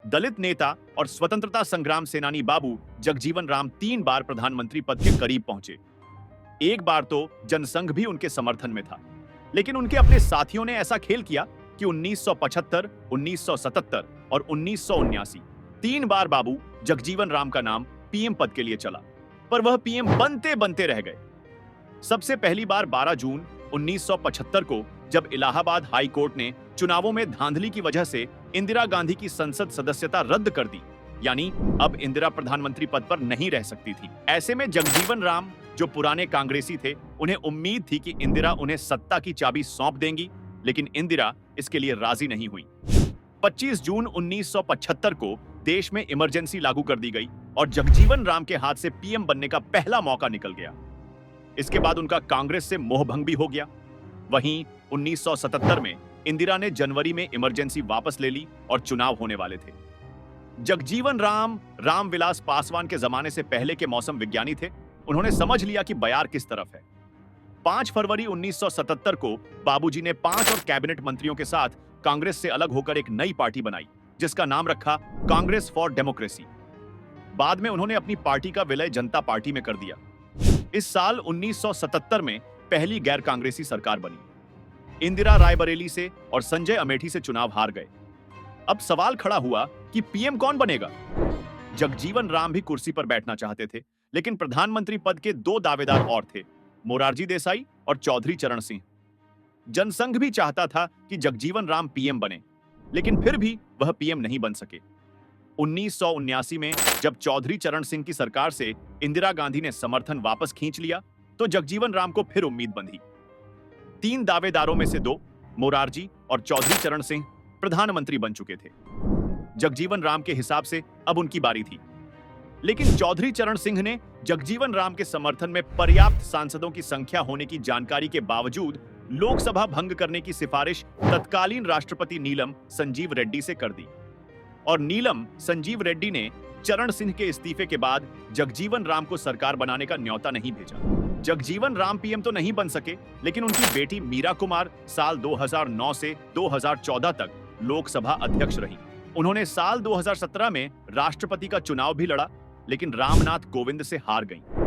दलित नेता और स्वतंत्रता संग्राम सेनानी बाबू जगजीवन राम 3 बार प्रधानमंत्री पद के करीब पहुंचे। एक बार तो जनसंघ भी उनके समर्थन में था, लेकिन उनके अपने साथियों ने ऐसा खेल किया कि 1975, 1977 और 1979 3 बार बाबू जगजीवन राम का नाम पीएम पद के लिए चला, पर वह पीएम बनते बनते रह गए। सबसे पहली बार 12 जून 1975 को जब इलाहाबाद हाई कोर्ट ने चुनावों में धांधली की वजह से इंदिरा गांधी की संसद सदस्यता रद्द कर दी, यानी अब इंदिरा प्रधानमंत्री पद पर नहीं रह सकती थी। ऐसे में जगजीवन राम, जो पुराने कांग्रेसी थे, उन्हें उम्मीद थी कि इंदिरा उन्हें सत्ता की चाबी सौंप देंगी, लेकिन इंदिरा इसके लिए राजी नहीं हुई। 25 जून 1975 को देश में इमरजेंसी लागू कर दी गई और जगजीवन राम के हाथ से पीएम बनने का पहला मौका निकल गया। इसके बाद उनका कांग्रेस से मोहभंग भी हो गया। वहीं 1977 में इंदिरा ने जनवरी में इमरजेंसी वापस ले ली और चुनाव होने वाले थे। जगजीवन राम रामविलास पासवान के जमाने से पहले के मौसम विज्ञानी थे। उन्होंने समझ लिया कि बयार किस तरफ है। 5 फरवरी 1977 को बाबूजी ने 5 और कैबिनेट मंत्रियों के साथ कांग्रेस से अलग होकर एक नई पार्टी बनाई, जिसका नाम रखा कांग्रेस फॉर डेमोक्रेसी। बाद में उन्होंने अपनी पार्टी का विलय जनता पार्टी में कर दिया। इस साल 1977 में पहली गैर कांग्रेसी सरकार बनी। इंदिरा रायबरेली से और संजय अमेठी से चुनाव हार गए। अब सवाल खड़ा हुआ कि पीएम कौन बनेगा। जगजीवन राम भी कुर्सी पर बैठना चाहते थे, लेकिन प्रधानमंत्री पद के 2 दावेदार और थे, मोरारजी देसाई और चौधरी चरण सिंह। जनसंघ भी चाहता था कि जगजीवन राम पीएम बने, लेकिन फिर भी वह पीएम नहीं बन सके। 1979 में जब चौधरी चरण सिंह की सरकार से इंदिरा गांधी ने समर्थन वापस खींच लिया, तो जगजीवन राम को फिर उम्मीद बंधी। 3 दावेदारों में से 2, मोरारजी और चौधरी चरण सिंह, प्रधानमंत्री बन चुके थे। जगजीवन राम के हिसाब से अब उनकी बारी थी, लेकिन चौधरी चरण सिंह ने जगजीवन राम के समर्थन में पर्याप्त सांसदों की संख्या होने की जानकारी के बावजूद लोकसभा भंग करने की सिफारिश तत्कालीन राष्ट्रपति नीलम संजीव रेड्डी से कर दी, और नीलम संजीव रेड्डी ने चरण सिंह के इस्तीफे के बाद जगजीवन राम को सरकार बनाने का न्योता नहीं भेजा। जगजीवन राम पीएम तो नहीं बन सके, लेकिन उनकी बेटी मीरा कुमार साल 2009 से 2014 तक लोकसभा अध्यक्ष रही। उन्होंने साल 2017 में राष्ट्रपति का चुनाव भी लड़ा, लेकिन रामनाथ कोविंद से हार गईं।